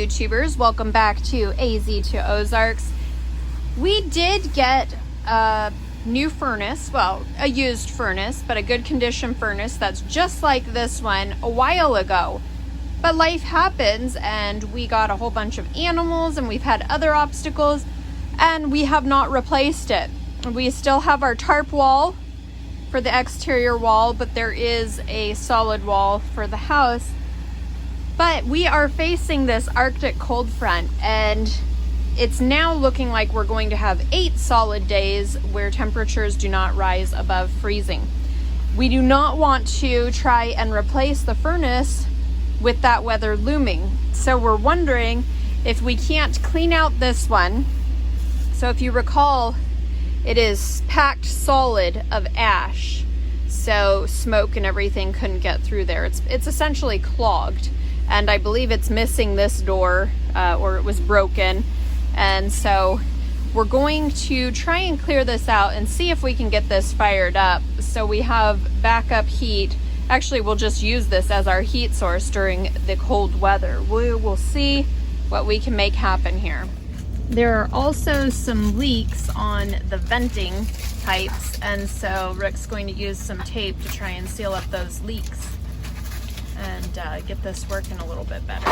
YouTubers, welcome back to AZ to Ozarks. We did get a new furnace, well, a used furnace, but a good condition furnace that's just like this one a while ago. But life happens and we got a whole bunch of animals and we've had other obstacles and we have not replaced it. We still have our tarp wall for the exterior wall, but there is a solid wall for the house. But we are facing this Arctic cold front and it's now looking like we're going to have 8 solid days where temperatures do not rise above freezing. We do not want to try and replace the furnace with that weather looming. So we're wondering if we can't clean out this one. So if you recall, it is packed solid of ash. So smoke and everything couldn't get through there. It's essentially clogged. And I believe it's missing this door, or it was broken. And so we're going to try and clear this out and see if we can get this fired up so we have backup heat. Actually, we'll just use this as our heat source during the cold weather. We will see what we can make happen here. There are also some leaks on the venting pipes, and so Rick's going to use some tape to try and seal up those leaks and get this working a little bit better.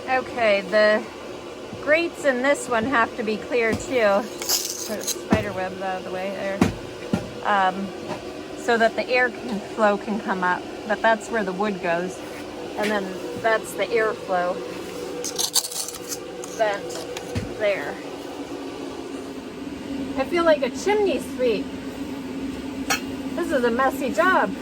Okay, the grates in this one have to be clear too. Put spider webs out of the way there. So that the air flow can come up. But that's where the wood goes. And then that's the airflow vent there. I feel like a chimney sweep. This is a messy job.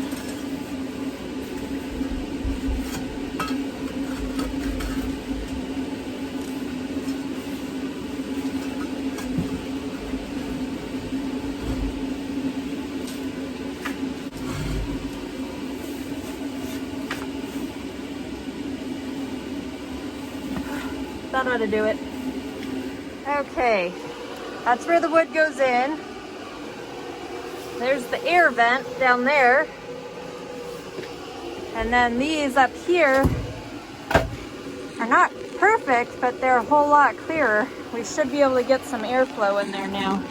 That ought to do it. Okay, that's where the wood goes in. There's the air vent down there. And then these up here are not perfect, but they're a whole lot clearer. We should be able to get some airflow in there now.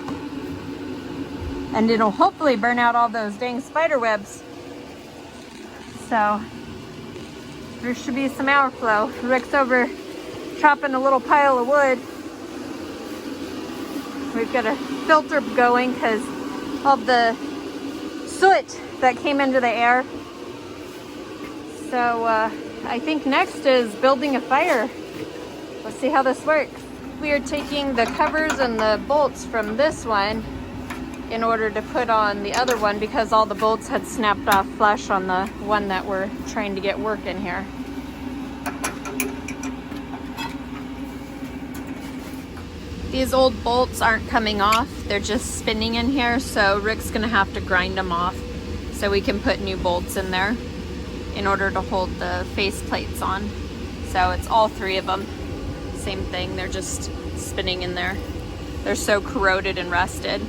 And it'll hopefully burn out all those dang spider webs. So there should be some airflow. Rick's over chopping a little pile of wood. We've got a filter going because of the soot that came into the air. So I think next is building a fire. Let's see how this works. We are taking the covers and the bolts from this one in order to put on the other one because all the bolts had snapped off flush on the one that we're trying to get working here. These old bolts aren't coming off, they're just spinning in here, so Rick's gonna have to grind them off so we can put new bolts in there in order to hold the face plates on. So it's all 3 of them, same thing, they're just spinning in there. They're so corroded and rusted.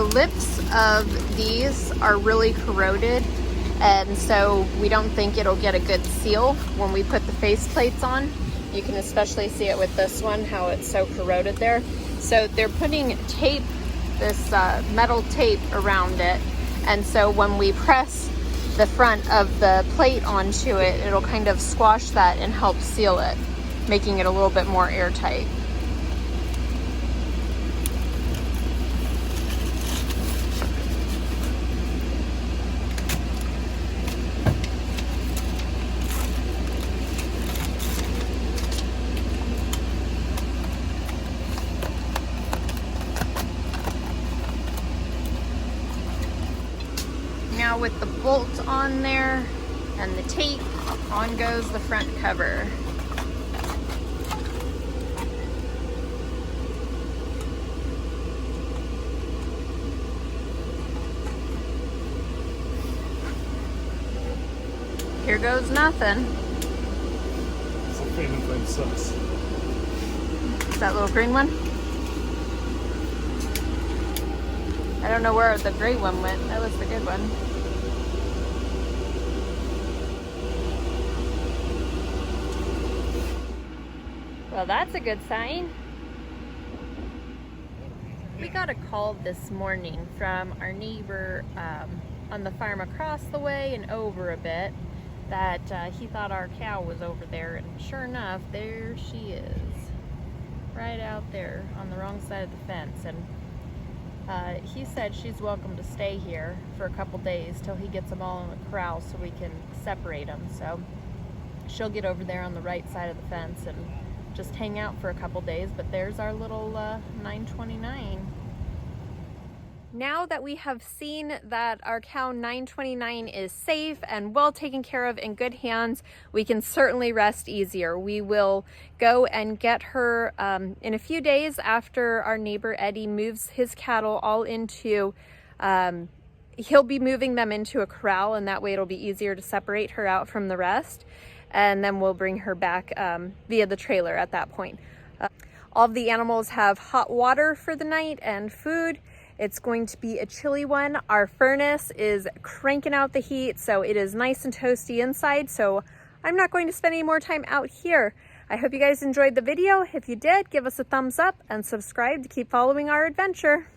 lips of these are really corroded, and so we don't think it'll get a good seal when we put the face plates on. You can especially see it with this one, how it's so corroded there. So they're putting tape, this metal tape around it, and so when we press the front of the plate onto it, it'll kind of squash that and help seal it, making it a little bit more airtight. Now with the bolt on there and the tape, on goes the front cover. Here goes nothing. It's a Phantom Flame sucks. Is that little green one? I don't know where the gray one went. That was the good one. Well, that's a good sign. We got a call this morning from our neighbor on the farm across the way and over a bit that he thought our cow was over there, and sure enough, there she is, right out there on the wrong side of the fence. And he said she's welcome to stay here for a couple days till he gets them all in the corral so we can separate them. So she'll get over there on the right side of the fence and just hang out for a couple days. But there's our little 929. Now that we have seen that our cow 929 is safe and well taken care of, in good hands, we can certainly rest easier. We will go and get her in a few days after our neighbor Eddie moves his cattle all into, he'll be moving them into a corral, and that way it'll be easier to separate her out from the rest. And then we'll bring her back via the trailer at that point. All of the animals have hot water for the night and food. It's going to be a chilly one. Our furnace is cranking out the heat, so it is nice and toasty inside, so I'm not going to spend any more time out here. I hope you guys enjoyed the video. If you did, give us a thumbs up and subscribe to keep following our adventure.